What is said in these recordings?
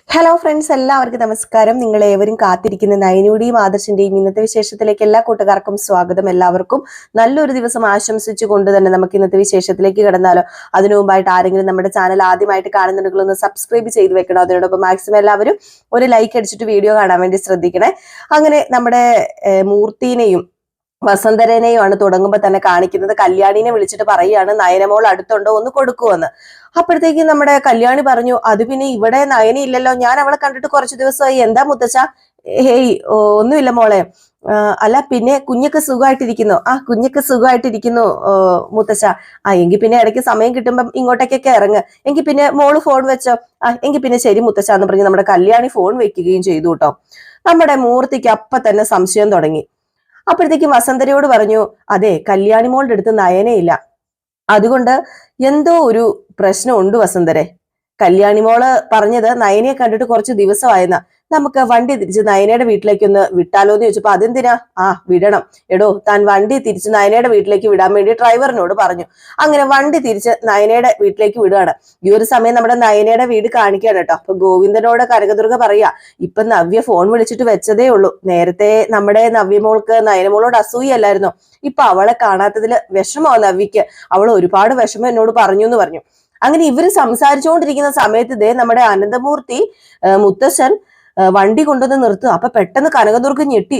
Hello friends, എല്ലാവർക്കും നമസ്കാരം. നിങ്ങളേവരും കാത്തിരിക്കുന്ന നയനയുടെയും ആദർശിന്റെയും ഇന്നത്തെ വിശേഷത്തിലേക്ക് എല്ലാ കൂട്ടുകാർക്കും സ്വാഗതം. എല്ലാവർക്കും നല്ലൊരു ദിവസം ആശംസിച്ചുകൊണ്ട് തന്നെ നമുക്ക് ഇന്നത്തെ വിശേഷത്തിലേക്ക് കടന്നാലോ. അതിനു മുമ്പായിട്ട് ആരെങ്കിലും നമ്മുടെ ചാനൽ ആദ്യമായിട്ട് കാണുന്നുണ്ടെങ്കിൽ ഒന്ന് സബ്സ്ക്രൈബ് ചെയ്ത് വെക്കണം. അതിനോടൊപ്പം മാക്സിമം എല്ലാവരും ഒരു ലൈക്ക് അടിച്ചിട്ട് വീഡിയോ കാണാൻ വേണ്ടി ശ്രദ്ധിക്കണേ. അങ്ങനെ നമ്മുടെ മൂർത്തിനെയും വസന്തരനെയുമാണ് തുടങ്ങുമ്പോൾ തന്നെ കാണിക്കുന്നത്. കല്യാണിനെ വിളിച്ചിട്ട് പറയുകയാണ്, നയനമോൾ അടുത്തുണ്ടോ, ഒന്ന് കൊടുക്കുമെന്ന്. അപ്പോഴത്തേക്കും നമ്മുടെ കല്യാണി പറഞ്ഞു, അത് പിന്നെ ഇവിടെ നയന ഇല്ലല്ലോ, ഞാൻ അവളെ കണ്ടിട്ട് കുറച്ചു ദിവസമായി. എന്താ മുത്തച്ഛ? ഹേയ്, ഒന്നുമില്ല മോളെ. അല്ല പിന്നെ കുഞ്ഞൊക്കെ സുഖമായിട്ടിരിക്കുന്നു? കുഞ്ഞൊക്കെ സുഖമായിട്ടിരിക്കുന്നു മുത്തച്ഛ. എങ്കിൽ പിന്നെ ഇടയ്ക്ക് സമയം കിട്ടുമ്പം ഇങ്ങോട്ടേക്കൊക്കെ ഇറങ്ങ്. എങ്കിൽ പിന്നെ മോള് ഫോൺ വെച്ചോ. എങ്കിൽ പിന്നെ ശരി മുത്തച്ഛ എന്ന് പറഞ്ഞ് നമ്മുടെ കല്യാണി ഫോൺ വെക്കുകയും ചെയ്തു കേട്ടോ. നമ്മുടെ മൂർത്തിക്ക് അപ്പൊ തന്നെ സംശയം തുടങ്ങി. അപ്പോഴത്തേക്കും വസന്തരയോട് പറഞ്ഞു, അതെ, കല്യാണി മോളുടെ അടുത്ത് നയനയില്ല, അതുകൊണ്ട് എന്തോ ഒരു പ്രശ്നമുണ്ട് വസന്തരെ. കല്യാണി മോള് പറഞ്ഞത് നയനയെ കണ്ടിട്ട് കുറച്ച് ദിവസമായെന്ന. നമുക്ക് വണ്ടി തിരിച്ച് നയനയുടെ വീട്ടിലേക്ക് ഒന്ന് വിട്ടാലോ എന്ന് ചോദിച്ചപ്പോ, അതെന്തിനാ? വിടണം. എടോ, താൻ വണ്ടി തിരിച്ച് നയനയുടെ വീട്ടിലേക്ക് വിടാൻ വേണ്ടി ഡ്രൈവറിനോട് പറഞ്ഞു. അങ്ങനെ വണ്ടി തിരിച്ച് നയനയുടെ വീട്ടിലേക്ക് വിടുകയാണ്. ഈ ഒരു സമയം നമ്മുടെ നയനയുടെ വീട് കാണിക്കുകയാണ് കേട്ടോ. അപ്പൊ ഗോവിന്ദനോട് കനകദുർഗ പറയാ, ഇപ്പൊ നവ്യ ഫോൺ വിളിച്ചിട്ട് വെച്ചതേ ഉള്ളൂ. നേരത്തെ നമ്മുടെ നവ്യമോൾക്ക് നയനമോളോട് അസൂയല്ലായിരുന്നോ? ഇപ്പൊ അവളെ കാണാത്തതില് വിഷമോ നവ്യക്ക്. അവൾ ഒരുപാട് വിഷമം എന്നോട് പറഞ്ഞു എന്ന് പറഞ്ഞു. അങ്ങനെ ഇവര് സംസാരിച്ചുകൊണ്ടിരിക്കുന്ന സമയത്ത് നമ്മുടെ അനന്തമൂർത്തി മുത്തശ്ശൻ വണ്ടി കൊണ്ടുവന്ന് നിർത്തുക. അപ്പൊ പെട്ടെന്ന് കനകദുർഗ ഞെട്ടി,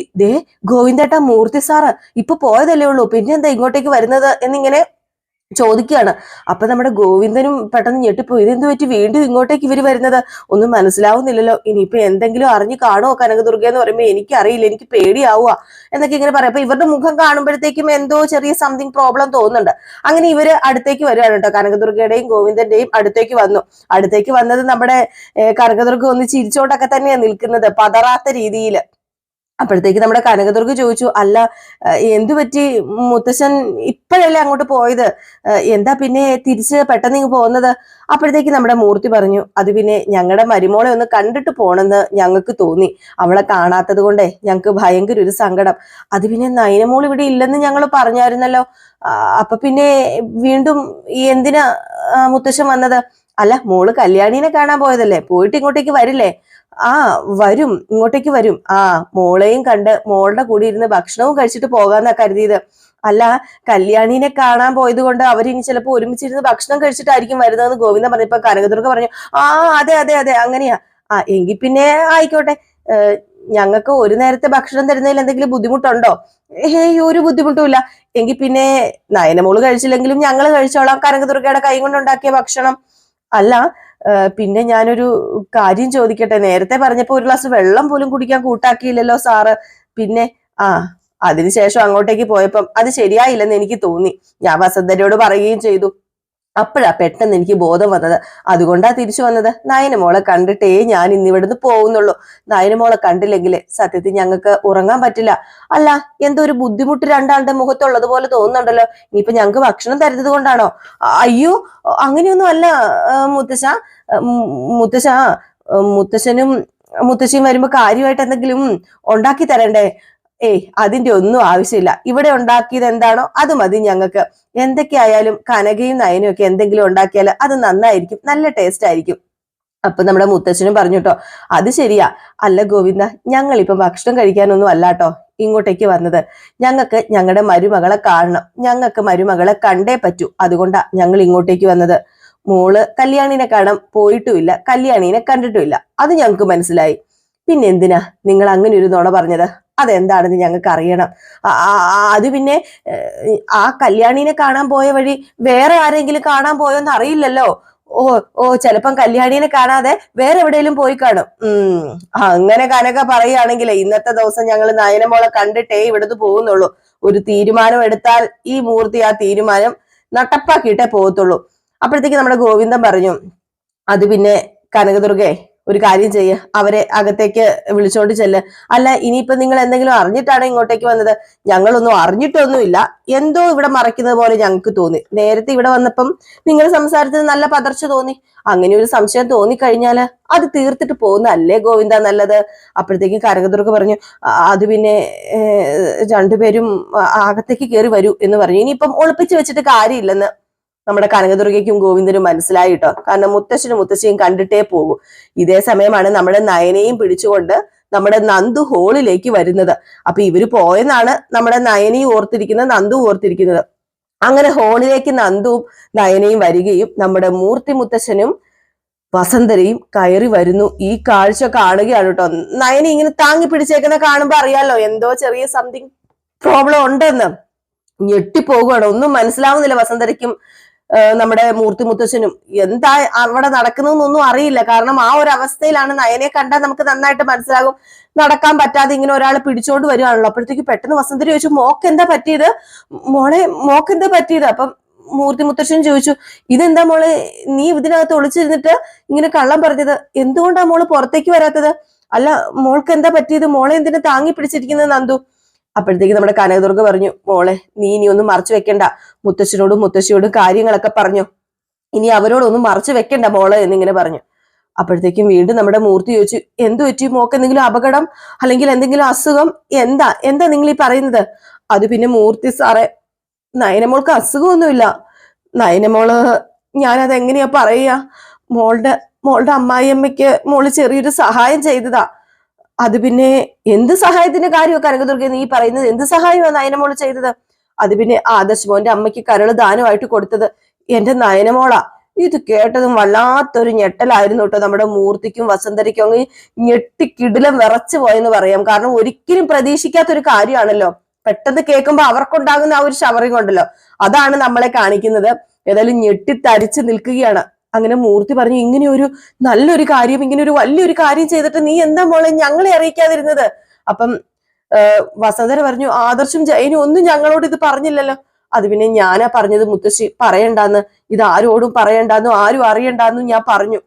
ഗോവിന്ദേട്ട, മൂർത്തി സാറ് ഇപ്പൊ പോയതല്ലേ ഉള്ളൂ, പിന്നെ എന്താ ഇങ്ങോട്ടേക്ക് വരുന്നത് എന്നിങ്ങനെ ചോദിക്കുകയാണ്. അപ്പൊ നമ്മുടെ ഗോവിന്ദനും പെട്ടെന്ന് ഞെട്ടിപ്പോയി, ഇതെന്ത് പറ്റി വീണ്ടും ഇങ്ങോട്ടേക്ക് ഇവര് വരുന്നത്? ഒന്നും മനസ്സിലാവുന്നില്ലല്ലോ. ഇനിയിപ്പൊ എന്തെങ്കിലും അറിഞ്ഞു കാണുമോ കനകദുർഗ എന്ന് പറയുമ്പോ, എനിക്കറിയില്ല, എനിക്ക് പേടിയാവുക എന്നൊക്കെ ഇങ്ങനെ പറയാം. അപ്പൊ ഇവരുടെ മുഖം കാണുമ്പോഴത്തേക്കും എന്തോ ചെറിയ സംതിങ് പ്രോബ്ലം തോന്നുന്നുണ്ട്. അങ്ങനെ ഇവര് അടുത്തേക്ക് വരികയാണ് കേട്ടോ. കനകദുർഗയുടെയും ഗോവിന്ദന്റെയും അടുത്തേക്ക് വന്നു. അടുത്തേക്ക് വന്നത് നമ്മുടെ കനകദുർഗ ഒന്ന് ചിരിച്ചോണ്ടൊക്കെ തന്നെയാണ് നിൽക്കുന്നത്, പതറാത്ത രീതിയിൽ. അപ്പോഴത്തേക്ക് നമ്മുടെ കനകദുർഗ ചോദിച്ചു, അല്ല എന്തു പറ്റി മുത്തശ്ശൻ ഇപ്പോഴല്ലേ അങ്ങോട്ട് പോയത്, എന്താ പിന്നെ തിരിച്ച് പെട്ടെന്ന് ഇങ്ങ് പോകുന്നത്? അപ്പോഴത്തേക്ക് നമ്മുടെ മൂർത്തി പറഞ്ഞു, അത് പിന്നെ ഞങ്ങളുടെ മരുമോളെ ഒന്ന് കണ്ടിട്ട് പോണെന്ന് ഞങ്ങൾക്ക് തോന്നി. അവളെ കാണാത്തത് കൊണ്ടേ ഞങ്ങൾക്ക് ഭയങ്കര ഒരു സങ്കടം. അത് പിന്നെ നയനമോൾ ഇവിടെ ഇല്ലെന്ന് ഞങ്ങൾ പറഞ്ഞായിരുന്നല്ലോ. അപ്പൊ പിന്നെ വീണ്ടും എന്തിനാ മുത്തശ്ശൻ വന്നത്? അല്ല, മോള് കല്യാണീനെ കാണാൻ പോയതല്ലേ, പോയിട്ട് ഇങ്ങോട്ടേക്ക് വരില്ലേ? വരും, ഇങ്ങോട്ടേക്ക് വരും. മോളെയും കണ്ട് മോളുടെ കൂടെ ഇരുന്ന് ഭക്ഷണവും കഴിച്ചിട്ട് പോകാന്നാ കരുതിയത്. അല്ല, കല്യാണീനെ കാണാൻ പോയത് കൊണ്ട് അവരിനി ചിലപ്പോ ഒരുമിച്ചിരുന്ന് ഭക്ഷണം കഴിച്ചിട്ടായിരിക്കും വരുന്നതെന്ന് ഗോവിന്ദൻ പറഞ്ഞപ്പോ കനകദുർഗ പറഞ്ഞു, അതെ അതെ അതെ അങ്ങനെയാ. എങ്കിൽ പിന്നെ ആയിക്കോട്ടെ. ഞങ്ങൾക്ക് ഒരു നേരത്തെ ഭക്ഷണം തരുന്നതിൽ എന്തെങ്കിലും ബുദ്ധിമുട്ടുണ്ടോ? ഒരു ബുദ്ധിമുട്ടുമില്ല. എങ്കിൽ പിന്നെ നയനമോള് കഴിച്ചില്ലെങ്കിലും ഞങ്ങൾ കഴിച്ചോളാം, കനകദുർഗയുടെ കൈ കൊണ്ടുണ്ടാക്കിയ ഭക്ഷണം. അല്ല പിന്നെ ഞാനൊരു കാര്യം ചോദിക്കട്ടെ, നേരത്തെ പറഞ്ഞപ്പോ ഒരു ഗ്ലാസ് വെള്ളം പോലും കുടിക്കാൻ കൂട്ടാക്കിയില്ലല്ലോ സാറ്. പിന്നെ അതിനുശേഷം അങ്ങോട്ടേക്ക് പോയപ്പം അത് ശരിയായില്ലെന്ന് എനിക്ക് തോന്നി. ഞാൻ വസന്തരോട് പറയുകയും ചെയ്തു. അപ്പോഴാ പെട്ടെന്ന് എനിക്ക് ബോധം വന്നത്, അതുകൊണ്ടാ തിരിച്ചു വന്നത്. നയനമോളെ കണ്ടിട്ടേ ഞാൻ ഇന്നിവിടുന്ന് പോകുന്നുള്ളൂ. നയനമോളെ കണ്ടില്ലെങ്കിൽ സത്യത്തിൽ ഞങ്ങൾക്ക് ഉറങ്ങാൻ പറ്റില്ല. അല്ല, എന്തോ ഒരു ബുദ്ധിമുട്ട് രണ്ടാളുടെ മുഖത്തുള്ളത് പോലെ തോന്നുന്നുണ്ടല്ലോ. ഇനിയിപ്പൊ ഞങ്ങൾക്ക് ഭക്ഷണം തരുന്നത് കൊണ്ടാണോ? അയ്യോ, അങ്ങനെയൊന്നും അല്ല മുത്തശ്ശ. മുത്തശ്ശനും മുത്തശ്ശിയും വരുമ്പോ കാര്യമായിട്ട് എന്തെങ്കിലും ഉണ്ടാക്കി തരണ്ടേ? അതിന്റെ ഒന്നും ആവശ്യമില്ല. ഇവിടെ ഉണ്ടാക്കിയത് എന്താണോ അത് മതി ഞങ്ങൾക്ക്. എന്തൊക്കെയായാലും കനകയും നയനും ഒക്കെ എന്തെങ്കിലും ഉണ്ടാക്കിയാൽ അത് നന്നായിരിക്കും, നല്ല ടേസ്റ്റ് ആയിരിക്കും. അപ്പൊ നമ്മുടെ മുത്തച്ഛനും പറഞ്ഞു കേട്ടോ, അത് ശരിയാ. അല്ല ഗോവിന്ദ, ഞങ്ങളിപ്പം ഭക്ഷണം കഴിക്കാനൊന്നും അല്ലാട്ടോ ഇങ്ങോട്ടേക്ക് വന്നത്. ഞങ്ങൾക്ക് ഞങ്ങളുടെ മരുമകളെ കാണണം, ഞങ്ങൾക്ക് മരുമകളെ കണ്ടേ പറ്റൂ, അതുകൊണ്ടാ ഞങ്ങൾ ഇങ്ങോട്ടേക്ക് വന്നത്. മോള് കല്യാണിനെ കാണാൻ പോയിട്ടുമില്ല, കല്യാണിനെ കണ്ടിട്ടുമില്ല, അത് ഞങ്ങൾക്ക് മനസ്സിലായി. പിന്നെ എന്തിനാ നിങ്ങൾ അങ്ങനെ ഒരു നുണ പറഞ്ഞത്? അതെന്താണെന്ന് ഞങ്ങൾക്ക് അറിയണം. അത് പിന്നെ കല്യാണിനെ കാണാൻ പോയ വഴി വേറെ ആരെങ്കിലും കാണാൻ പോയോന്ന് അറിയില്ലല്ലോ. ചിലപ്പം കല്യാണിനെ കാണാതെ വേറെ എവിടെയെങ്കിലും പോയി കാണും. അങ്ങനെ കനക പറയുകയാണെങ്കിൽ ഇന്നത്തെ ദിവസം ഞങ്ങൾ നയനമോളെ കണ്ടിട്ടേ ഇവിടുന്ന് പോകുന്നുള്ളൂ. ഒരു തീരുമാനം എടുത്താൽ ഈ മൂർത്തി ആ തീരുമാനം നട്ടപ്പാക്കിയിട്ടേ പോകത്തുള്ളൂ. അപ്പോഴത്തേക്ക് നമ്മുടെ ഗോവിന്ദൻ പറഞ്ഞു, അത് പിന്നെ കനകദുർഗേ, ഒരു കാര്യം ചെയ്യ്, അവരെ അകത്തേക്ക് വിളിച്ചോണ്ട് ചെല്ല്. അല്ല, ഇനിയിപ്പൊ നിങ്ങൾ എന്തെങ്കിലും അറിഞ്ഞിട്ടാണ് ഇങ്ങോട്ടേക്ക് വന്നത്? ഞങ്ങളൊന്നും അറിഞ്ഞിട്ടൊന്നുമില്ല, എന്തോ ഇവിടെ മറയ്ക്കുന്നത് പോലെ ഞങ്ങൾക്ക് തോന്നി. നേരത്തെ ഇവിടെ വന്നപ്പം നിങ്ങൾ സംസാരിച്ചത് നല്ല പതർച്ച തോന്നി. അങ്ങനെ ഒരു സംശയം തോന്നിക്കഴിഞ്ഞാല് അത് തീർത്തിട്ട് പോകുന്നല്ലേ ഗോവിന്ദ നല്ലത്. അപ്പോഴത്തേക്കും കനകദുർഗ പറഞ്ഞു, അത് പിന്നെ രണ്ടുപേരും അകത്തേക്ക് കയറി വരൂ എന്ന് പറഞ്ഞു. ഇനിയിപ്പം ഒളിപ്പിച്ചു വെച്ചിട്ട് കാര്യമില്ലെന്ന്. നമ്മുടെ കനകദുർഗയ്ക്കും ഗോവിന്ദനും മനസ്സിലായി കേട്ടോ. കാരണം മുത്തശ്ശനും മുത്തശ്ശിയും കണ്ടിട്ടേ പോകൂ. ഇതേ സമയമാണ് നമ്മുടെ നയനയും പിടിച്ചുകൊണ്ട് നമ്മുടെ നന്ദു ഹോളിലേക്ക് വരുന്നത്. അപ്പൊ ഇവര് പോയെന്നാണ് നമ്മുടെ നയനയും ഓർത്തിരിക്കുന്നത്, നന്ദു ഓർത്തിരിക്കുന്നത്. അങ്ങനെ ഹോളിലേക്ക് നന്ദുവും നയനയും വരികയും നമ്മുടെ മൂർത്തി മുത്തശ്ശനും വസന്തരയും കയറി വരുന്നു. ഈ കാഴ്ച കാണുകയാണ് കേട്ടോ. നയന ഇങ്ങനെ താങ്ങി പിടിച്ചേക്കുന്ന കാണുമ്പോ അറിയാലോ എന്തോ ചെറിയ സംതിങ് പ്രോബ്ലം ഉണ്ടെന്ന്. ഞെട്ടിപ്പോകുകയാണ്. ഒന്നും മനസ്സിലാവുന്നില്ല വസന്തരയ്ക്കും നമ്മുടെ മൂർത്തി മുത്തശ്ശനും. എന്താ അവിടെ നടക്കുന്നതെന്നൊന്നും അറിയില്ല. കാരണം ആ ഒരു അവസ്ഥയിലാണ്. നയനെ കണ്ടാൽ നമുക്ക് നന്നായിട്ട് മനസ്സിലാകും നടക്കാൻ പറ്റാതെ ഇങ്ങനെ ഒരാൾ പിടിച്ചോണ്ട് വരുവാണല്ലോ. അപ്പോഴത്തേക്ക് പെട്ടെന്ന് വസന്തര ചോദിച്ചു, മോക്ക് എന്താ പറ്റിയത്, മോക്ക് എന്താ പറ്റിയത്? അപ്പം മൂർത്തി മുത്തശ്ശൻ ചോദിച്ചു, ഇതെന്താ മോളെ നീ ഇതിനകത്ത് ഒളിച്ചിരുന്നിട്ട് ഇങ്ങനെ കള്ളം പറഞ്ഞത്, എന്തുകൊണ്ടാ മോള് പുറത്തേക്ക് വരാത്തത്? അല്ല മോൾക്ക് എന്താ പറ്റിയത്, മോളെ എന്തിനാ താങ്ങി പിടിച്ചിരിക്കുന്നത് നന്ദു? അപ്പോഴത്തേക്ക് നമ്മുടെ കനകദുർഗ പറഞ്ഞു, മോളെ നീ ഇനി ഒന്നും മറച്ചു വെക്കണ്ട, മുത്തശ്ശനോടും മുത്തശ്ശിയോടും കാര്യങ്ങളൊക്കെ പറഞ്ഞു, ഇനി അവരോടൊന്നും മറച്ചു വെക്കണ്ട മോളെ എന്നിങ്ങനെ പറഞ്ഞു. അപ്പോഴത്തേക്കും വീണ്ടും നമ്മുടെ മൂർത്തി ചോദിച്ചു, എന്തു പറ്റി മോക്ക്, എന്തെങ്കിലും അപകടം അല്ലെങ്കിൽ എന്തെങ്കിലും അസുഖം, എന്താ നിങ്ങൾ ഈ പറയുന്നത്? അത് പിന്നെ മൂർത്തി സാറേ, നയനമോൾക്ക് അസുഖമൊന്നുമില്ല. നയനമോള് ഞാനത് എങ്ങനെയാ പറയാ, മോളുടെ അമ്മായിയമ്മയ്ക്ക് മോള് ചെറിയൊരു സഹായം ചെയ്തതാ. അത് പിന്നെ എന്ത് സഹായത്തിന്റെ കാര്യമോ കനകദുർഗ നീ പറയുന്നത്? എന്ത് സഹായമാണ് നയനമോള് ചെയ്തത്? അത് പിന്നെ ആദർശ് മോന്റെ അമ്മയ്ക്ക് കരള് ദാനമായിട്ട് കൊടുത്തത് എന്റെ നയനമോളാ. ഇത് കേട്ടതും വല്ലാത്തൊരു ഞെട്ടലായിരുന്നു കേട്ടോ നമ്മുടെ മൂർത്തിക്കും വസന്തരയ്ക്കും. അങ്ങ് ഞെട്ടിക്കിടിലം വിറച്ചു പോയെന്ന് പറയാം. കാരണം ഒരിക്കലും പ്രതീക്ഷിക്കാത്തൊരു കാര്യമാണല്ലോ. പെട്ടെന്ന് കേൾക്കുമ്പോ അവർക്കുണ്ടാകുന്ന ആ ഒരു ഷവറിങ് ഉണ്ടല്ലോ, അതാണ് നമ്മളെ കാണിക്കുന്നത്. ഏതായാലും ഞെട്ടിത്തരിച്ച് നിൽക്കുകയാണ്. അങ്ങനെ മൂർത്തി പറഞ്ഞു, ഇങ്ങനെ ഒരു നല്ലൊരു കാര്യം, ഇങ്ങനെ ഒരു വലിയൊരു കാര്യം ചെയ്തിട്ട് നീ എന്താ മോളെ ഞങ്ങളെ അറിയിക്കാതിരുന്നത്? അപ്പം വസന്തര പറഞ്ഞു, ആദർശും ജയനും ഒന്നും ഞങ്ങളോട് ഇത് പറഞ്ഞില്ലല്ലോ. അത് പിന്നെ ഞാനാ പറഞ്ഞത് മുത്തശ്ശി, പറയണ്ടാന്ന്, ഇത് ആരോടും പറയണ്ടാന്നും ആരും അറിയണ്ടാന്നും ഞാൻ പറഞ്ഞു.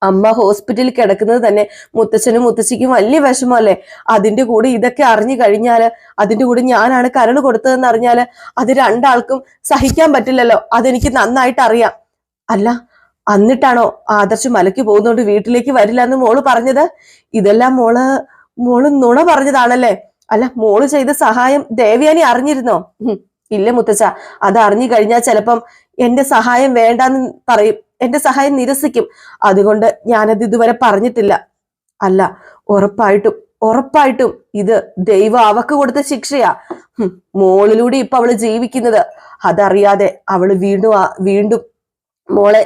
അമ്മ ഹോസ്പിറ്റലിൽ കിടക്കുന്നത് തന്നെ മുത്തച്ഛനും മുത്തശ്ശിക്കും വലിയ വിഷമല്ലേ. അതിന്റെ കൂടെ ഇതൊക്കെ അറിഞ്ഞു കഴിഞ്ഞാല്, അതിന്റെ കൂടെ ഞാനാണ് കരൾ കൊടുത്തതെന്ന് അറിഞ്ഞാല് അത് രണ്ടാൾക്കും സഹിക്കാൻ പറ്റില്ലല്ലോ. അതെനിക്ക് നന്നായിട്ട് അറിയാം. അല്ല എന്നിട്ടാണോ ആദർശ് മലയ്ക്ക് പോകുന്നോണ്ട് വീട്ടിലേക്ക് വരില്ല എന്ന് മോള് പറഞ്ഞത്? ഇതെല്ലാം മോള് നുണ പറഞ്ഞതാണല്ലേ? അല്ല മോള് ചെയ്ത സഹായം ദേവയാനി അറിഞ്ഞിരുന്നോ? ഇല്ല മുത്തച്ഛ, അത് അറിഞ്ഞു കഴിഞ്ഞാൽ ചിലപ്പം എന്റെ സഹായം വേണ്ടാന്ന് പറയും, എന്റെ സഹായം നിരസിക്കും. അതുകൊണ്ട് ഞാനത് ഇതുവരെ പറഞ്ഞിട്ടില്ല. അല്ല ഉറപ്പായിട്ടും ഇത് ദൈവം അവക്ക് കൊടുത്ത ശിക്ഷയാ. മോളിലൂടെ ഇപ്പൊ അവള് ജീവിക്കുന്നത്. അതറിയാതെ അവള് വീണ്ടും മോളെ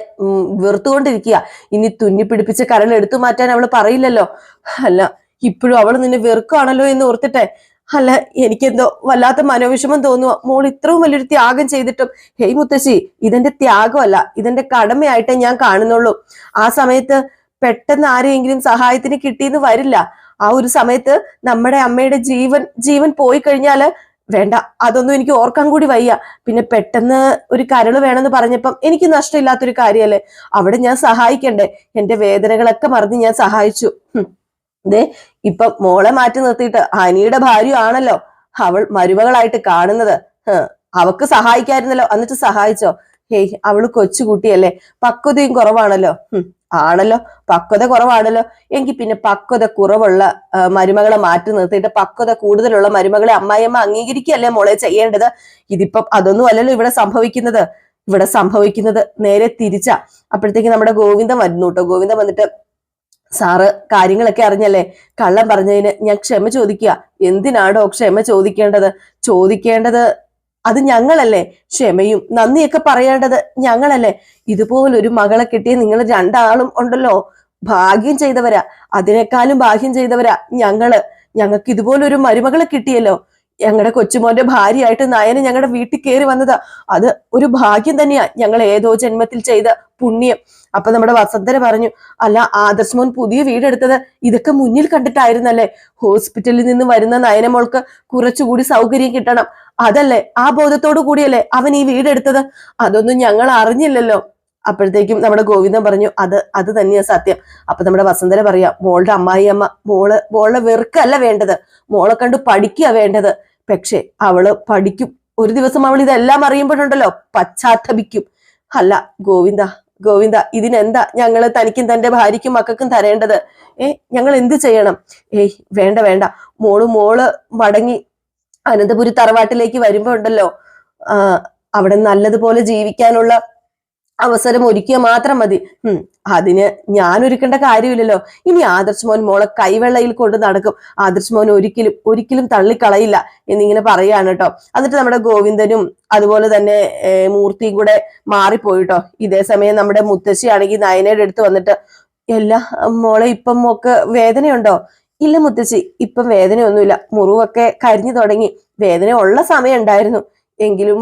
വെറുത്തുകൊണ്ടിരിക്കുക. ഇനി തുന്നിപ്പിടിപ്പിച്ച കരൾ എടുത്തു മാറ്റാൻ അവള് പറയില്ലല്ലോ. അല്ല ഇപ്പോഴും അവള് നിന്നെ വെറുക്കുകയാണല്ലോ എന്ന് ഓർത്തിട്ടെ, അല്ല എനിക്കെന്തോ വല്ലാത്ത മനോവിഷമം തോന്നുക. മോൾ ഇത്രയും വലിയൊരു ത്യാഗം ചെയ്തിട്ടും. ഹേയ് മുത്തശ്ശി, ഇതെന്റെ ത്യാഗമല്ല, ഇതെന്റെ കടമയായിട്ടേ ഞാൻ കാണുന്നുള്ളൂ. ആ സമയത്ത് പെട്ടെന്ന് ആരെയെങ്കിലും സഹായത്തിന് കിട്ടിയെന്ന് വരില്ല. ആ ഒരു സമയത്ത് നമ്മുടെ അമ്മയുടെ ജീവൻ പോയി കഴിഞ്ഞാല് വേണ്ട, അതൊന്നും എനിക്ക് ഓർക്കാൻ കൂടി വയ്യ. പിന്നെ പെട്ടെന്ന് ഒരു കരള് വേണമെന്ന് പറഞ്ഞപ്പം എനിക്ക് നഷ്ടമില്ലാത്തൊരു കാര്യമല്ലേ, അവിടെ ഞാൻ സഹായിക്കണ്ടേ. എന്റെ വേദനകളൊക്കെ മറന്ന് ഞാൻ സഹായിച്ചു. ദേ ഇപ്പൊ മോളെ മാറ്റി നിർത്തിയിട്ട് അനിയുടെ ഭാര്യ ആണല്ലോ അവൾ മരുമകളായിട്ട് കാണുന്നത്. അവക്ക് സഹായിക്കായിരുന്നല്ലോ, എന്നിട്ട് സഹായിച്ചോ? ഹേയ് അവള് കൊച്ചുകുട്ടിയല്ലേ, പക്വതയും കുറവാണല്ലോ. ആണല്ലോ, പക്വത കുറവാണല്ലോ. എങ്കിൽ പിന്നെ പക്വത കുറവുള്ള മരുമകളെ മാറ്റി നിർത്തിയിട്ട് പക്വത കൂടുതലുള്ള മരുമകളെ അമ്മായിയമ്മ അംഗീകരിക്കുകയല്ലേ മോളെ ചെയ്യേണ്ടത്. ഇതിപ്പം അതൊന്നും അല്ലല്ലോ ഇവിടെ സംഭവിക്കുന്നത്. ഇവിടെ സംഭവിക്കുന്നത് നേരെ തിരിച്ചാ. അപ്പോഴത്തേക്ക് നമ്മുടെ ഗോവിന്ദൻ വരുന്നു കേട്ടോ. ഗോവിന്ദൻ വന്നിട്ട്, സാറ് കാര്യങ്ങളൊക്കെ അറിഞ്ഞല്ലേ, കള്ളം പറഞ്ഞതിന് ഞാൻ ക്ഷമ ചോദിക്കുക. എന്തിനാണോ ക്ഷമ ചോദിക്കേണ്ടത് അത് ഞങ്ങളല്ലേ. ക്ഷമയും നന്ദിയൊക്കെ പറയേണ്ടത് ഞങ്ങളല്ലേ. ഇതുപോലൊരു മകളെ കിട്ടിയ നിങ്ങൾ രണ്ടാളും ഉണ്ടല്ലോ, ഭാഗ്യം ചെയ്തവരാ. അതിനേക്കാളും ഭാഗ്യം ചെയ്തവരാ ഞങ്ങൾക്ക് ഇതുപോലൊരു മരുമകളെ കിട്ടിയല്ലോ. ഞങ്ങളുടെ കൊച്ചുമോന്റെ ഭാര്യയായിട്ട് നയന് ഞങ്ങളുടെ വീട്ടിൽ കയറി വന്നതാ. അത് ഒരു ഭാഗ്യം തന്നെയാ, ഞങ്ങൾ ഏതോ ജന്മത്തിൽ ചെയ്ത പുണ്യം. അപ്പൊ നമ്മുടെ വസന്തര പറഞ്ഞു, അല്ല ആദർശ് മോൻ പുതിയ വീടെടുത്തത് ഇതൊക്കെ മുന്നിൽ കണ്ടിട്ടായിരുന്നല്ലേ? ഹോസ്പിറ്റലിൽ നിന്ന് വരുന്ന നയനമോൾക്ക് കുറച്ചുകൂടി സൗകര്യം കിട്ടണം, അതല്ലേ, ആ ബോധത്തോടു കൂടിയല്ലേ അവൻ ഈ വീടെടുത്തത്. അതൊന്നും ഞങ്ങൾ അറിഞ്ഞില്ലല്ലോ. അപ്പോഴത്തേക്കും നമ്മുടെ ഗോവിന്ദൻ പറഞ്ഞു, അത് തന്നെയാ സത്യം. അപ്പൊ നമ്മുടെ വസന്തര പറയാ, മോളുടെ അമ്മായിയമ്മ മോളെ വെറുക്കല്ല വേണ്ടത്, മോളെ കണ്ട് പഠിക്കുക വേണ്ടത്. പക്ഷെ അവള് പഠിക്കും. ഒരു ദിവസം അവൾ ഇതെല്ലാം അറിയുമ്പോഴുണ്ടല്ലോ പശ്ചാത്തപിക്കും. അല്ല ഗോവിന്ദ ഇതിനെന്താ ഞങ്ങള് തനിക്കും തന്റെ ഭാര്യയ്ക്കും മക്കൾക്കും തരേണ്ടത്? ഞങ്ങൾ എന്ത് ചെയ്യണം? വേണ്ട, മോള് മടങ്ങി അനന്തപുരി തറവാട്ടിലേക്ക് വരുമ്പോ ഉണ്ടല്ലോ അവിടെ നല്ലതുപോലെ ജീവിക്കാനുള്ള അവസരം ഒരുക്കിയ മാത്രം മതി. അതിന് ഞാൻ ഒരുക്കേണ്ട കാര്യമില്ലല്ലോ. ഇനി ആദർശ് മോൻ മോളെ കൈവെള്ളയിൽ കൊണ്ട് നടക്കും. ആദർശ് മോൻ ഒരിക്കലും ഒരിക്കലും തള്ളിക്കളയില്ല എന്നിങ്ങനെ പറയാണ് കേട്ടോ. എന്നിട്ട് നമ്മുടെ ഗോവിന്ദനും അതുപോലെ തന്നെ മൂർത്തിയും കൂടെ മാറിപ്പോയിട്ടോ. ഇതേ സമയം നമ്മുടെ മുത്തശ്ശി ആണെങ്കിൽ നയനയുടെ അടുത്ത് വന്നിട്ട്, എല്ലാ മോളെ ഇപ്പം മോക്ക് വേദനയുണ്ടോ? ഇല്ല മുത്തശ്ശി, ഇപ്പം വേദനയൊന്നുമില്ല. മുറിവൊക്കെ കരിഞ്ഞു തുടങ്ങി. വേദന ഉള്ള സമയം ഉണ്ടായിരുന്നു. എങ്കിലും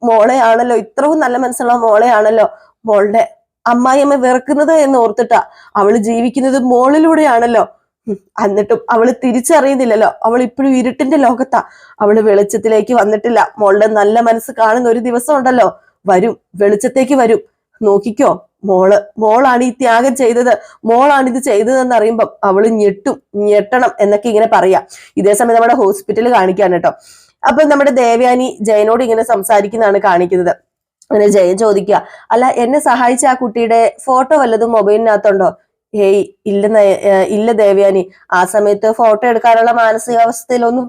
മോളെ ആണല്ലോ, ഇത്രയും നല്ല മനസ്സുള്ള മോളെ ആണല്ലോ മോളുടെ അമ്മായിയമ്മ വെറുക്കുന്നത് എന്ന് ഓർത്തിട്ടാ. അവള് ജീവിക്കുന്നത് മോളിലൂടെയാണല്ലോ. എന്നിട്ടും അവള് തിരിച്ചറിയുന്നില്ലല്ലോ. അവൾ ഇപ്പോഴും ഇരുട്ടിന്റെ ലോകത്താ. അവള് വെളിച്ചത്തിലേക്ക് വന്നിട്ടില്ല. മോളുടെ നല്ല മനസ്സ് കാണുന്ന ഒരു ദിവസം ഉണ്ടല്ലോ, വരും, വെളിച്ചത്തേക്ക് വരും. നോക്കിക്കോ, മോളാണ് ഈ ത്യാഗം ചെയ്തത്, മോളാണ് ഇത് ചെയ്തതെന്ന് അറിയുമ്പം അവള് ഞെട്ടണം എന്നൊക്കെ ഇങ്ങനെ പറയാം. ഇതേ സമയം നമ്മുടെ ഹോസ്പിറ്റലിൽ കാണിക്കാണ് കേട്ടോ. അപ്പൊ നമ്മുടെ ദേവയാനി ജയനോട് ഇങ്ങനെ സംസാരിക്കുന്നതാണ് കാണിക്കുന്നത്. അങ്ങനെ ജയൻ ചോദിക്കുക, അല്ല എന്നെ സഹായിച്ച ആ കുട്ടിയുടെ ഫോട്ടോ വല്ലതും മൊബൈലിനകത്തുണ്ടോ? ഏയ് ഇല്ല ദേവയാനി, ആ സമയത്ത് ഫോട്ടോ എടുക്കാനുള്ള മാനസികാവസ്ഥയിലൊന്നും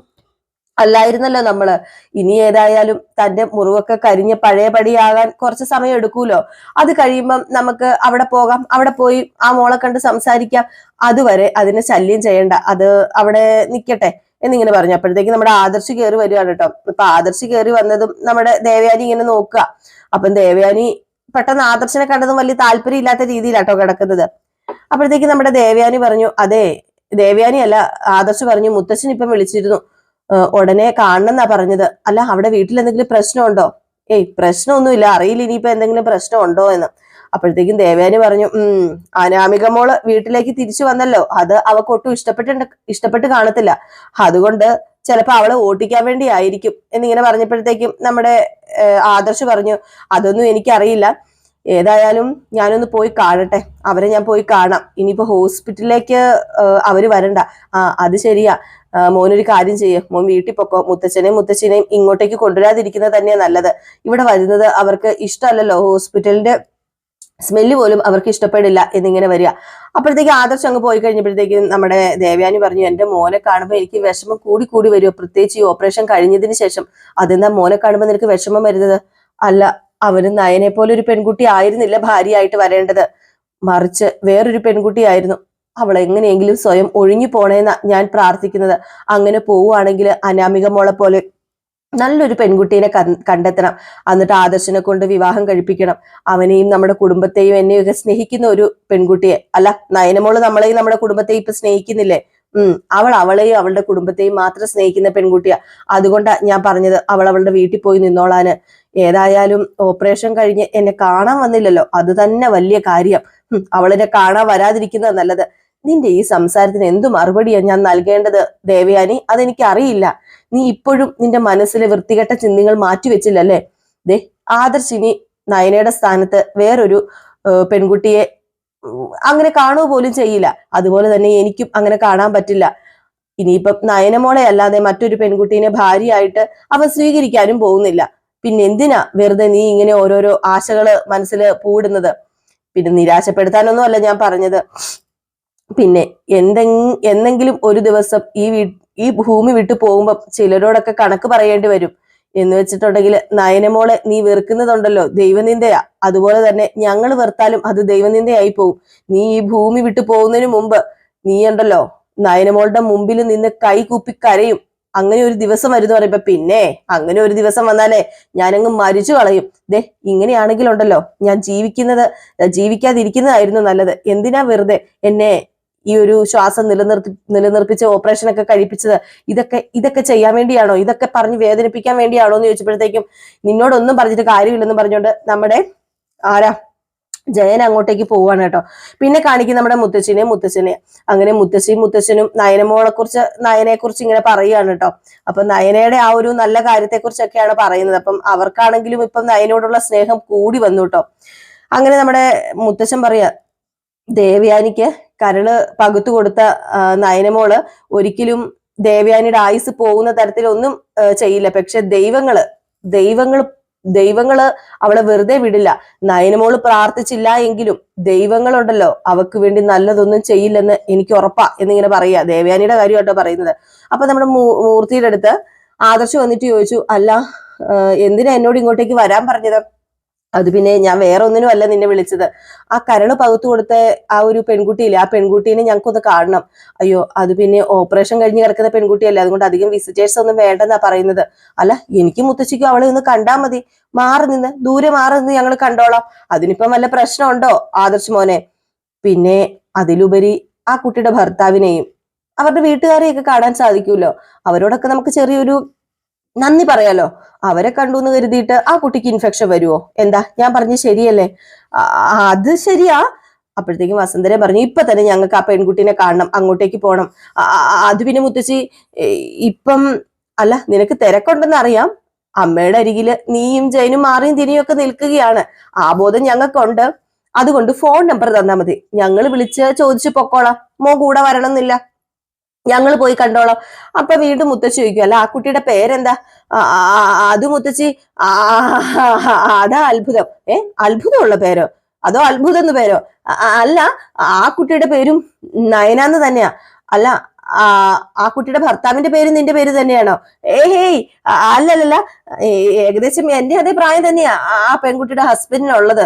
അല്ലായിരുന്നല്ലോ നമ്മള്. ഇനി ഏതായാലും തന്റെ മുറിവൊക്കെ കരിഞ്ഞ പഴയപടിയാകാൻ കുറച്ച് സമയം എടുക്കൂലോ. അത് കഴിയുമ്പം നമുക്ക് അവിടെ പോകാം, അവിടെ പോയി ആ മോളെ കണ്ട് സംസാരിക്കാം. അതുവരെ അതിനെ ശല്യം ചെയ്യണ്ട, അത് അവിടെ നിക്കട്ടെ എന്നിങ്ങനെ പറഞ്ഞു. അപ്പോഴത്തേക്ക് നമ്മുടെ ആദർശ് കയറി വരികയാണ് കേട്ടോ. അപ്പൊ ആദർശ് കയറി വന്നതും നമ്മുടെ ദേവയാനി ഇങ്ങനെ നോക്കുക. അപ്പം ദേവയാനി പെട്ടെന്ന് ആദർശനെ കണ്ടതും വലിയ താല്പര്യം ഇല്ലാത്ത രീതിയിലാട്ടോ കിടക്കുന്നത്. അപ്പോഴത്തേക്ക് നമ്മുടെ ദേവയാനി പറഞ്ഞു, അതെ ദേവയാനി അല്ല, ആദർശ് പറഞ്ഞു മുത്തശ്ശൻ ഇപ്പം വിളിച്ചിരുന്നു, ഉടനെ കാണണമെന്നാ പറഞ്ഞത്. അല്ല അവിടെ വീട്ടിൽ എന്തെങ്കിലും പ്രശ്നമുണ്ടോ? ഏയ് പ്രശ്നമൊന്നുമില്ല, അറിയില്ല ഇനിയിപ്പോ എന്തെങ്കിലും പ്രശ്നം ഉണ്ടോ എന്ന്. അപ്പോഴത്തേക്കും ദേവയാനി പറഞ്ഞു, അനാമിക മോള് വീട്ടിലേക്ക് തിരിച്ചു വന്നല്ലോ, അത് അവക്ക് ഒട്ടും ഇഷ്ടപ്പെട്ട് കാണത്തില്ല, അതുകൊണ്ട് ചിലപ്പോ അവളെ ഓട്ടിക്കാൻ വേണ്ടി ആയിരിക്കും എന്നിങ്ങനെ പറഞ്ഞപ്പോഴത്തേക്കും നമ്മുടെ ആദർശ് പറഞ്ഞു, അതൊന്നും എനിക്കറിയില്ല, ഏതായാലും ഞാനൊന്ന് പോയി കാണട്ടെ, അവരെ ഞാൻ പോയി കാണാം. ഇനിയിപ്പോ ഹോസ്പിറ്റലിലേക്ക് അവര് വരണ്ട. അത് ശരിയാ, മോനൊരു കാര്യം ചെയ്യ്, മോൻ വീട്ടിൽ പൊക്കോ, മുത്തച്ഛനെയും ഇങ്ങോട്ടേക്ക് കൊണ്ടുവരാതിരിക്കുന്നത് തന്നെയാ നല്ലത്. ഇവിടെ വരുന്നത് അവർക്ക് ഇഷ്ടമല്ലല്ലോ, ഹോസ്പിറ്റലിന്റെ സ്മെല്ല് പോലും അവർക്ക് ഇഷ്ടപ്പെടില്ല എന്നിങ്ങനെ വരിക. അപ്പോഴത്തേക്ക് ആദർശ് അങ്ങ് പോയി കഴിഞ്ഞപ്പോഴത്തേക്കും നമ്മുടെ ദേവയാനി പറഞ്ഞു, എന്റെ മോനെ കാണുമ്പോൾ എനിക്ക് വിഷമം കൂടി വരുമോ, പ്രത്യേകിച്ച് ഈ ഓപ്പറേഷൻ കഴിഞ്ഞതിന് ശേഷം. അതെന്താ മോനെ കാണുമ്പോൾ നിനക്ക് വിഷമം വരുന്നത്? അല്ല, അവന് നയനെ പോലെ ഒരു പെൺകുട്ടി ആയിരുന്നില്ല ഭാര്യയായിട്ട് വരേണ്ടത്, മറിച്ച് വേറൊരു പെൺകുട്ടിയായിരുന്നു. അവൾ എങ്ങനെയെങ്കിലും സ്വയം ഒഴിഞ്ഞു പോണേന്നാ ഞാൻ പ്രാർത്ഥിക്കുന്നത്. അങ്ങനെ പോവുകയാണെങ്കിൽ അനാമിക മോളെ പോലെ നല്ലൊരു പെൺകുട്ടീനെ കണ്ടെത്തണം, എന്നിട്ട് ആദർശനെ കൊണ്ട് വിവാഹം കഴിപ്പിക്കണം. അവനെയും നമ്മുടെ കുടുംബത്തെയും എന്നെയും ഒക്കെ സ്നേഹിക്കുന്ന ഒരു പെൺകുട്ടിയെ. അല്ല, നയനമോള് നമ്മളെയും നമ്മുടെ കുടുംബത്തെയും ഇപ്പൊ സ്നേഹിക്കുന്നില്ലേ? അവളെയും അവളുടെ കുടുംബത്തെയും മാത്രം സ്നേഹിക്കുന്ന പെൺകുട്ടിയാ. അതുകൊണ്ടാ ഞാൻ പറഞ്ഞത് അവളുടെ വീട്ടിൽ പോയി നിന്നോളാന്. ഏതായാലും ഓപ്പറേഷൻ കഴിഞ്ഞ് എന്നെ കാണാൻ വന്നില്ലല്ലോ, അത് തന്നെ വലിയ കാര്യം. അവളെന്നെ കാണാൻ വരാതിരിക്കുന്നത് നല്ലത്. നിന്റെ ഈ സംസാരത്തിന് എന്തു മറുപടിയാ ഞാൻ നൽകേണ്ടത് ദേവയാനി? അതെനിക്ക് അറിയില്ല. നീ ഇപ്പോഴും നിന്റെ മനസ്സിലെ വൃത്തികെട്ട ചിന്തകൾ മാറ്റിവെച്ചില്ലല്ലേ? ആദർശ് ഇനി നയനയുടെ സ്ഥാനത്ത് വേറൊരു പെൺകുട്ടിയെ അങ്ങനെ കാണുക പോലും ചെയ്യില്ല. അതുപോലെ തന്നെ എനിക്കും അങ്ങനെ കാണാൻ പറ്റില്ല. ഇനിയിപ്പം നയനമോളെ അല്ലാതെ മറ്റൊരു പെൺകുട്ടീനെ ഭാര്യയായിട്ട് അവൻ സ്വീകരിക്കാനും പോകുന്നില്ല. പിന്നെ എന്തിനാ വെറുതെ നീ ഇങ്ങനെ ഓരോരോ ആശകള് മനസ്സിൽ പൂടുന്നത്? പിന്നെ നിരാശപ്പെടുത്താനൊന്നും അല്ല ഞാൻ പറഞ്ഞത്. പിന്നെ എന്തെങ്കിലും ഒരു ദിവസം ഈ ഭൂമി വിട്ടു പോകുമ്പോ ചിലരോടൊക്കെ കണക്ക് പറയേണ്ടി വരും. എന്ന് വെച്ചിട്ടുണ്ടെങ്കിൽ നയനമോളെ നീ വെറുക്കുന്നതുണ്ടല്ലോ, ദൈവനിന്ദയാ. അതുപോലെ തന്നെ ഞങ്ങൾ വെറുത്താലും അത് ദൈവനിന്ദയായി പോകും. നീ ഈ ഭൂമി വിട്ടു പോകുന്നതിന് മുമ്പ് നീ ഉണ്ടല്ലോ നയനമോളുടെ മുമ്പിൽ നിന്ന് കൈ കൂപ്പി കരയും. അങ്ങനെ ഒരു ദിവസം വരുന്നു പറയുമ്പോ, പിന്നെ അങ്ങനെ ഒരു ദിവസം വന്നാലേ ഞാനങ്ങ് മരിച്ചു കളയും. ഇങ്ങനെയാണെങ്കിലുണ്ടല്ലോ ഞാൻ ജീവിക്കാതിരിക്കുന്നതായിരുന്നു നല്ലത്. എന്തിനാ വെറുതെ എന്നെ ഈ ഒരു ശ്വാസം നിലനിർപ്പിച്ച് ഓപ്പറേഷൻ ഒക്കെ കഴിപ്പിച്ചത്? ഇതൊക്കെ ചെയ്യാൻ വേണ്ടിയാണോ? ഇതൊക്കെ പറഞ്ഞ് വേദനിപ്പിക്കാൻ വേണ്ടിയാണോ എന്ന് ചോദിച്ചപ്പോഴത്തേക്കും, നിന്നോടൊന്നും പറഞ്ഞിട്ട് കാര്യമില്ലെന്ന് പറഞ്ഞുകൊണ്ട് നമ്മുടെ ജയൻ അങ്ങോട്ടേക്ക് പോവാണ് കേട്ടോ. പിന്നെ കാണിക്കും നമ്മുടെ മുത്തച്ഛനെ. അങ്ങനെ മുത്തച്ഛനും നയനെ കുറിച്ച് ഇങ്ങനെ പറയുകയാണ് കേട്ടോ. അപ്പൊ നയനയുടെ ആ ഒരു നല്ല കാര്യത്തെ കുറിച്ചൊക്കെയാണ് പറയുന്നത്. അപ്പം അവർക്കാണെങ്കിലും ഇപ്പം നയനോടുള്ള സ്നേഹം കൂടി വന്നു കേട്ടോ. അങ്ങനെ നമ്മുടെ മുത്തച്ഛൻ പറയാ, ദേവയാനിക്ക് കരള് പകുത്തു കൊടുത്ത നയനമോള് ഒരിക്കലും ദേവയാനിയുടെ ആയുസ് പോകുന്ന തരത്തിലൊന്നും ചെയ്യില്ല. പക്ഷെ ദൈവങ്ങള് അവളെ വെറുതെ വിടില്ല. നയനമോള് പ്രാർത്ഥിച്ചില്ല എങ്കിലും ദൈവങ്ങളുണ്ടല്ലോ അവക്ക് വേണ്ടി നല്ലതൊന്നും ചെയ്യില്ലെന്ന് എനിക്ക് ഉറപ്പാ എന്നിങ്ങനെ പറയാ. ദേവയാനിയുടെ കാര്യം കേട്ടോ പറയുന്നത്. അപ്പൊ നമ്മുടെ മൂർത്തിയുടെ അടുത്ത് ആദർശ് വന്നിട്ട് ചോദിച്ചു, അല്ല എന്തിനാ എന്നോട് ഇങ്ങോട്ടേക്ക് വരാൻ പറഞ്ഞത്? അത് പിന്നെ ഞാൻ വേറെ ഒന്നിനും അല്ല നിന്നെ വിളിച്ചത്. ആ കരള് പകുത്തു കൊടുത്ത ആ ഒരു പെൺകുട്ടിയില്ലേ, ആ പെൺകുട്ടീനെ ഞങ്ങൾക്കൊന്ന് കാണണം. അയ്യോ, അത് പിന്നെ ഓപ്പറേഷൻ കഴിഞ്ഞ് കിടക്കുന്ന പെൺകുട്ടിയല്ലേ, അതുകൊണ്ട് അധികം വിസിറ്റേഴ്സ് ഒന്നും വേണ്ടെന്നാ പറയുന്നത്. അല്ല, എനിക്ക് മുത്തശ്ശിക്കും അവളെ ഒന്ന് കണ്ടാ മതി. ദൂരെ മാറി നിന്ന് ഞങ്ങൾ കണ്ടോളാം. അതിനിപ്പം വല്ല പ്രശ്നമുണ്ടോ ആദർശ് മോനെ? പിന്നെ അതിലുപരി ആ കുട്ടിയുടെ ഭർത്താവിനെയും അവരുടെ വീട്ടുകാരെയൊക്കെ കാണാൻ സാധിക്കുമല്ലോ. അവരോടൊക്കെ നമുക്ക് ചെറിയൊരു നന്ദി പറയാലോ. അവരെ കണ്ടു എന്ന് കരുതിയിട്ട് ആ കുട്ടിക്ക് ഇൻഫെക്ഷൻ വരുമോ? എന്താ ഞാൻ പറഞ്ഞ ശരിയല്ലേ? അത് ശരിയാ. അപ്പോഴത്തേക്കും വസുന്ധര പറഞ്ഞു, ഇപ്പൊ തന്നെ ഞങ്ങൾക്ക് ആ പെൺകുട്ടീനെ കാണണം, അങ്ങോട്ടേക്ക് പോകണം. അത് പിന്നെ മുത്തശ്ശി ഇപ്പം അല്ല, നിനക്ക് തിരക്കുണ്ടെന്ന് അറിയാം. അമ്മയുടെ അരികില് നീയും ജയനും മാറിയും തിരിയും ഒക്കെ നിൽക്കുകയാണ്. ആ ബോധം ഞങ്ങൾക്കുണ്ട്. അതുകൊണ്ട് ഫോൺ നമ്പർ തന്നാ മതി, ഞങ്ങൾ വിളിച്ച് ചോദിച്ചു പൊക്കോളാം. മോ കൂടെ വരണം എന്നില്ല, ഞങ്ങൾ പോയി കണ്ടോളാം. അപ്പൊ വീണ്ടും മുത്തശ്ശി ചോദിക്കും, അല്ല ആ കുട്ടിയുടെ പേരെന്താ? അത് മുത്തശ്ശി, അതാ അത്ഭുതം. അത്ഭുതമുള്ള പേരോ അതോ അത്ഭുതം എന്ന് പേരോ? അല്ല, ആ കുട്ടിയുടെ പേരും നയനാന്ന് തന്നെയാ. അല്ല, ആ കുട്ടിയുടെ ഭർത്താവിന്റെ പേര് നിന്റെ പേര് തന്നെയാണോ? ഹേയ്, അല്ലല്ല, ഏകദേശം എന്റെ അതേ പ്രായം തന്നെയാ ആ പെൺകുട്ടിയുടെ ഹസ്ബൻഡിനുള്ളത്.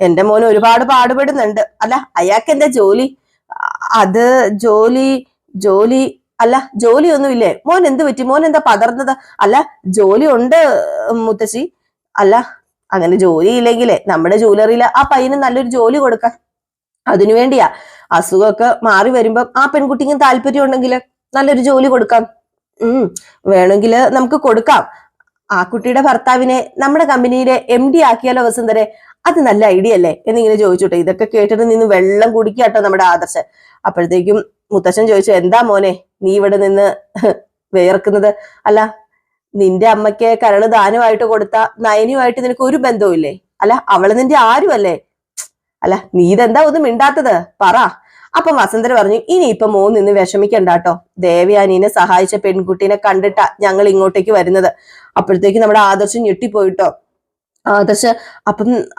എന്റെ മോന് ഒരുപാട് പാടുപെടുന്നുണ്ട്. അല്ല, അയാൾക്ക് എന്താ ജോലി? അത് ജോലി അല്ല, ജോലിയൊന്നുമില്ലേ? മോൻ എന്ത് പറ്റി? മോൻ എന്താ പതർന്നത്? അല്ല, ജോലി ഉണ്ട് മുത്തശ്ശി. അല്ല, അങ്ങനെ ജോലി ഇല്ലെങ്കിലേ നമ്മുടെ ജ്വല്ലറിയിൽ ആ പയ്യന് നല്ലൊരു ജോലി കൊടുക്കാം. അതിനുവേണ്ടിയാ. അസുഖമൊക്കെ മാറി വരുമ്പം ആ പെൺകുട്ടിക്കും താല്പര്യം ഉണ്ടെങ്കിൽ നല്ലൊരു ജോലി കൊടുക്കാം. വേണമെങ്കിൽ നമുക്ക് കൊടുക്കാം. ആ കുട്ടിയുടെ ഭർത്താവിനെ നമ്മുടെ കമ്പനിയിലെ MD ആക്കിയാലോ വസുന്ധരെ? അത് നല്ല ഐഡിയ അല്ലേ എന്നിങ്ങനെ ചോദിച്ചോട്ടെ. ഇതൊക്കെ കേട്ടിട്ട് നിന്ന് വെള്ളം കുടിക്കാട്ടോ നമ്മുടെ ആദർശൻ. അപ്പോഴത്തേക്കും മുത്തശ്ശൻ ചോദിച്ചു, എന്താ മോനെ നീ ഇവിടെ നിന്ന് വേർക്കുന്നത്? അല്ല, നിന്റെ അമ്മയ്ക്ക് കരള് ദാനമായിട്ട് കൊടുത്ത നയനിയുമായിട്ട് നിനക്ക് ഒരു ബന്ധവും ഇല്ലേ? അല്ല, അവള് നിന്റെ ആരും അല്ലേ? അല്ല, നീ ഇതെന്താ ഒന്നും മിണ്ടാത്തത്? പറ. അപ്പൊ വസുന്ധര പറഞ്ഞു, ഇനിയിപ്പൊ മോൻ നിന്ന് വിഷമിക്കണ്ടാട്ടോ. ദേവയാനീനെ സഹായിച്ച പെൺകുട്ടീനെ കണ്ടിട്ടാ ഞങ്ങൾ ഇങ്ങോട്ടേക്ക് വരുന്നത്. അപ്പോഴത്തേക്ക് നമ്മുടെ ആദർശം ഞെട്ടിപ്പോയിട്ടോ. ആദർശ്,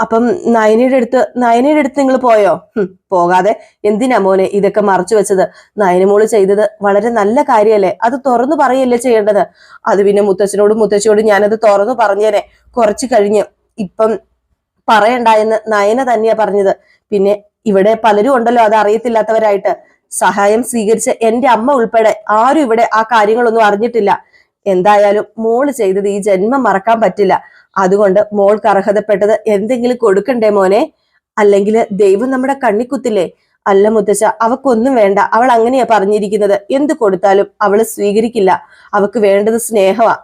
അപ്പം നയനയുടെ അടുത്ത് നിങ്ങൾ പോയോ? പോകാതെ എന്തിനാ മോനെ ഇതൊക്കെ മറച്ചു വെച്ചത്? നയനമോള് ചെയ്തത് വളരെ നല്ല കാര്യല്ലേ, അത് തുറന്നു പറയല്ലേ ചെയ്യേണ്ടത്. അത് പിന്നെ മുത്തശ്ശിയോടും ഞാനത് തുറന്നു പറഞ്ഞേനെ. കുറച്ചു കഴിഞ്ഞ് ഇപ്പം പറയണ്ടായെന്ന് നയന തന്നെയാ പറഞ്ഞത്. പിന്നെ ഇവിടെ പലരും ഉണ്ടല്ലോ അത് അറിയത്തില്ലാത്തവരായിട്ട്. സഹായം സ്വീകരിച്ച എന്റെ അമ്മ ഉൾപ്പെടെ ആരും ഇവിടെ ആ കാര്യങ്ങളൊന്നും അറിഞ്ഞിട്ടില്ല. എന്തായാലും മോള് ചെയ്തത് ഈ ജന്മം മറക്കാൻ പറ്റില്ല. അതുകൊണ്ട് മോൾക്ക് അർഹതപ്പെട്ടത് എന്തെങ്കിലും കൊടുക്കണ്ടേ മോനെ? അല്ലെങ്കിൽ ദൈവം നമ്മുടെ കണ്ണിക്കുത്തില്ലേ? അല്ല മുത്തശ്ശ, അവക്കൊന്നും വേണ്ട. അവൾ അങ്ങനെയാ പറഞ്ഞിരിക്കുന്നത്. എന്ത് കൊടുത്താലും അവള് സ്വീകരിക്കില്ല. അവക്ക് വേണ്ടത് സ്നേഹമാ.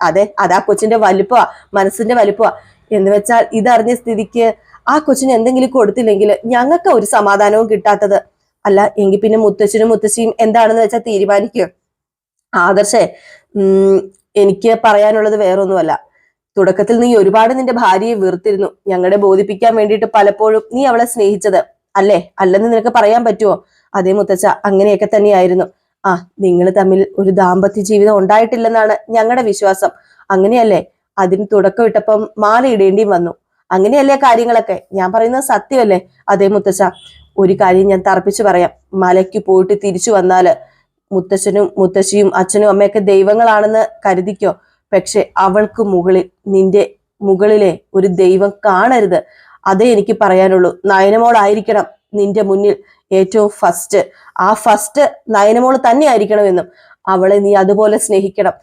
അതെ, അതാ കൊച്ചിന്റെ വലുപ്പമാ, മനസ്സിന്റെ വലുപ്പമാ. എന്ന് വെച്ചാൽ ഇതറിഞ്ഞ സ്ഥിതിക്ക് ആ കൊച്ചിന് എന്തെങ്കിലും കൊടുത്തില്ലെങ്കിൽ ഞങ്ങൾക്ക് ഒരു സമാധാനവും കിട്ടാത്തത്. അല്ല എങ്കിൽ പിന്നെ മുത്തച്ഛനും മുത്തശ്ശിയും എന്താണെന്ന് വെച്ചാൽ തീരുമാനിക്കുക. ആദർശേ, എനിക്ക് പറയാനുള്ളത് വേറൊന്നുമല്ല. തുടക്കത്തിൽ നീ ഒരുപാട് നിന്റെ ഭാര്യയെ വെറുത്തിരുന്നു. ഞങ്ങളെ ബോധിപ്പിക്കാൻ വേണ്ടിയിട്ട് പലപ്പോഴും നീ അവളെ സ്നേഹിച്ചത് അല്ലേ? അല്ലെന്ന് നിനക്ക് പറയാൻ പറ്റുമോ? അതേ മുത്തച്ഛ, അങ്ങനെയൊക്കെ തന്നെയായിരുന്നു. നിങ്ങൾ തമ്മിൽ ഒരു ദാമ്പത്യ ജീവിതം ഉണ്ടായിട്ടില്ലെന്നാണ് ഞങ്ങളുടെ വിശ്വാസം. അങ്ങനെയല്ലേ? അതിന് തുടക്കം ഇട്ടപ്പം മാല ഇടേണ്ടിയും വന്നു. അങ്ങനെയല്ലേ കാര്യങ്ങളൊക്കെ? ഞാൻ പറയുന്നത് സത്യമല്ലേ? അതേ മുത്തച്ഛ, ഒരു കാര്യം ഞാൻ തറപ്പിച്ചു പറയാം. മലയ്ക്ക് പോയിട്ട് തിരിച്ചു വന്നാല് മുത്തച്ഛനും മുത്തശ്ശിയും അച്ഛനും അമ്മയൊക്കെ ദൈവങ്ങളാണെന്ന് കരുതിക്കോ. പക്ഷെ അവൾക്ക് നിന്റെ മുകളിലെ ഒരു ദൈവം കാണരുത്. അതേ എനിക്ക് പറയാനുള്ളൂ. നയനമോളായിരിക്കണം നിന്റെ മുന്നിൽ ഏറ്റവും ഫസ്റ്റ്. ആ ഫസ്റ്റ് നയനമോൾ തന്നെ ആയിരിക്കണമെന്നും അവളെ നീ അതുപോലെ സ്നേഹിക്കണം.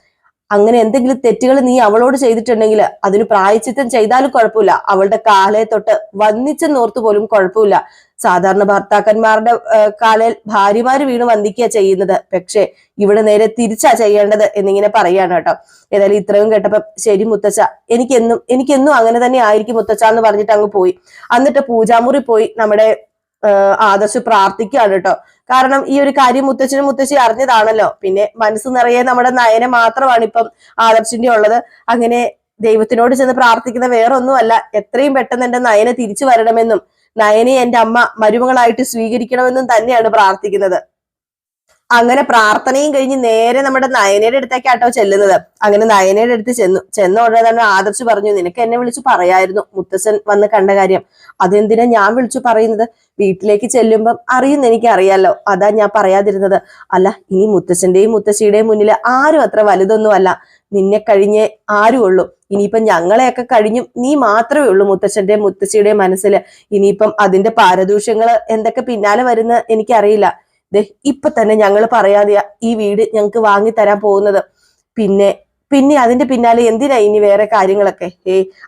അങ്ങനെ എന്തെങ്കിലും തെറ്റുകൾ നീ അവളോട് ചെയ്തിട്ടുണ്ടെങ്കിൽ അതിന് പ്രായച്ചിത്തം ചെയ്താലും കുഴപ്പമില്ല. അവളുടെ കാലേ തൊട്ട് വന്നിച്ചെന്നോർത്തു പോലും കുഴപ്പമില്ല. സാധാരണ ഭർത്താക്കന്മാരുടെ കാലയിൽ ഭാര്യമാര് വീണ് വന്ദിക്കുക ചെയ്യുന്നത്. പക്ഷെ ഇവിടെ നേരെ തിരിച്ചാ ചെയ്യേണ്ടത് എന്നിങ്ങനെ പറയാണ് കേട്ടോ. ഏതായാലും ഇത്രയും കേട്ടപ്പം ശരി മുത്തച്ഛ, എനിക്കെന്നും അങ്ങനെ തന്നെ ആയിരിക്കും മുത്തച്ഛ എന്ന് പറഞ്ഞിട്ട് അങ്ങ് പോയി. എന്നിട്ട് പൂജാമുറി പോയി നമ്മുടെ ആദർശ് പ്രാർത്ഥിക്കുകയാണ് കേട്ടോ. കാരണം ഈ ഒരു കാര്യം മുത്തശ്ശി അറിഞ്ഞതാണല്ലോ. പിന്നെ മനസ്സ് നിറയെ നമ്മുടെ നയന മാത്രമാണ് ഇപ്പം ആദർശിന്റെ ഉള്ളത്. അങ്ങനെ ദൈവത്തിനോട് ചെന്ന് പ്രാർത്ഥിക്കുന്ന വേറെ ഒന്നുമല്ല, എത്രയും പെട്ടെന്ന് എന്റെ നയന തിരിച്ചു വരണമെന്നും നയനെ എന്റെ അമ്മ മരുമകളായിട്ട് സ്വീകരിക്കണമെന്നും തന്നെയാണ് പ്രാർത്ഥിക്കുന്നത്. അങ്ങനെ പ്രാർത്ഥനയും കഴിഞ്ഞ് നേരെ നമ്മുടെ നയനയുടെ അടുത്തേക്കാട്ടോ ചെല്ലുന്നത്. അങ്ങനെ നയനയുടെ അടുത്ത് ചെന്ന ഉടനെ തന്നെ ആദർശ് പറഞ്ഞു, നിനക്ക് എന്നെ വിളിച്ചു പറയായിരുന്നു മുത്തശ്ശൻ വന്ന് കണ്ട കാര്യം. അതെന്തിനാ ഞാൻ വിളിച്ചു പറയുന്നത്? വീട്ടിലേക്ക് ചെല്ലുമ്പം അറിയുന്ന എനിക്ക് അറിയാലോ, അതാ ഞാൻ പറയാതിരുന്നത്. അല്ല, ഇനി മുത്തശ്ശന്റെയും മുത്തശ്ശിയുടെയും മുന്നിൽ ആരും അത്ര വലുതൊന്നും അല്ല. നിന്നെ കഴിഞ്ഞേ ആരും ഉള്ളൂ. ഇനിയിപ്പം ഞങ്ങളെയൊക്കെ കഴിഞ്ഞും നീ മാത്രമേ ഉള്ളൂ മുത്തച്ഛന്റെ മുത്തശ്ശിയുടെ മനസ്സിൽ. ഇനിയിപ്പം അതിന്റെ പാരദൂഷ്യങ്ങള് എന്തൊക്കെ പിന്നാലെ വരുന്ന എനിക്കറിയില്ല. ഇപ്പൊ തന്നെ ഞങ്ങൾ പറയാതെയാ ഈ വീട് ഞങ്ങക്ക് വാങ്ങി തരാൻ പോകുന്നത്. പിന്നെ പിന്നെ അതിന്റെ പിന്നാലെ എന്തിനാ ഇനി വേറെ കാര്യങ്ങളൊക്കെ?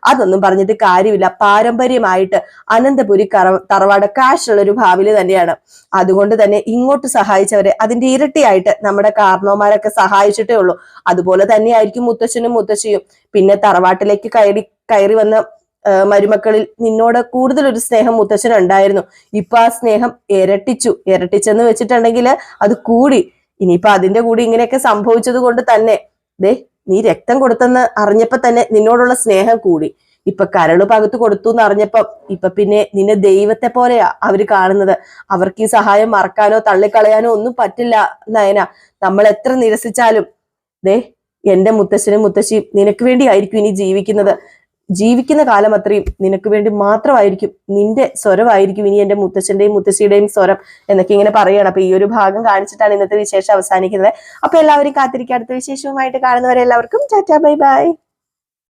അതൊന്നും പറഞ്ഞിട്ട് കാര്യമില്ല. പാരമ്പര്യമായിട്ട് അനന്തപുരി തറവാട് കാശുള്ള ഒരു ഭാവില് തന്നെയാണ്. അതുകൊണ്ട് തന്നെ ഇങ്ങോട്ട് സഹായിച്ചവരെ അതിന്റെ ഇരട്ടിയായിട്ട് നമ്മുടെ കാരണവന്മാരൊക്കെ സഹായിച്ചിട്ടേ ഉള്ളൂ. അതുപോലെ തന്നെയായിരിക്കും മുത്തച്ഛനും മുത്തശ്ശിയും. പിന്നെ തറവാട്ടിലേക്ക് കയറി വന്ന മരുമക്കളിൽ നിന്നോട് കൂടുതൽ ഒരു സ്നേഹം മുത്തച്ഛനുണ്ടായിരുന്നു. ഇപ്പൊ ആ സ്നേഹം ഇരട്ടിച്ചെന്ന് വെച്ചിട്ടുണ്ടെങ്കിൽ അത് കൂടി. ഇനിയിപ്പൊ അതിന്റെ കൂടി ഇങ്ങനെയൊക്കെ സംഭവിച്ചത് കൊണ്ട് തന്നെ നീ രക്തം കൊടുത്തെന്ന് അറിഞ്ഞപ്പോ തന്നെ നിന്നോടുള്ള സ്നേഹം കൂടി. ഇപ്പൊ കരള് പകുത്ത് കൊടുത്തു എന്ന് അറിഞ്ഞപ്പോ ഇപ്പൊ പിന്നെ നിന്നെ ദൈവത്തെ പോലെയാ അവര് കാണുന്നത്. അവർക്ക് ഈ സഹായം മറക്കാനോ തള്ളിക്കളയാനോ ഒന്നും പറ്റില്ല നയന. നമ്മൾ എത്ര നിരസിച്ചാലും എന്റെ മുത്തശ്ശനും മുത്തശ്ശിയും നിനക്ക് വേണ്ടി ആയിരിക്കും ഇനി ജീവിക്കുന്നത്. ജീവിക്കുന്ന കാലം അത്രയും നിനക്ക് വേണ്ടി മാത്രമായിരിക്കും. നിന്റെ സ്വരമായിരിക്കും ഇനി എന്റെ മുത്തച്ഛന്റെയും മുത്തശ്ശിയുടെയും സ്വരം എന്നൊക്കെ ഇങ്ങനെ പറയുകയാണ്. അപ്പൊ ഈ ഒരു ഭാഗം കാണിച്ചിട്ടാണ് ഇന്നത്തെ വിശേഷം അവസാനിക്കുന്നത്. അപ്പൊ എല്ലാവരും കാത്തിരിക്കുക അടുത്ത വിശേഷവുമായിട്ട്. കാണുന്നവരെ എല്ലാവർക്കും ടാറ്റാ ബൈ ബൈ.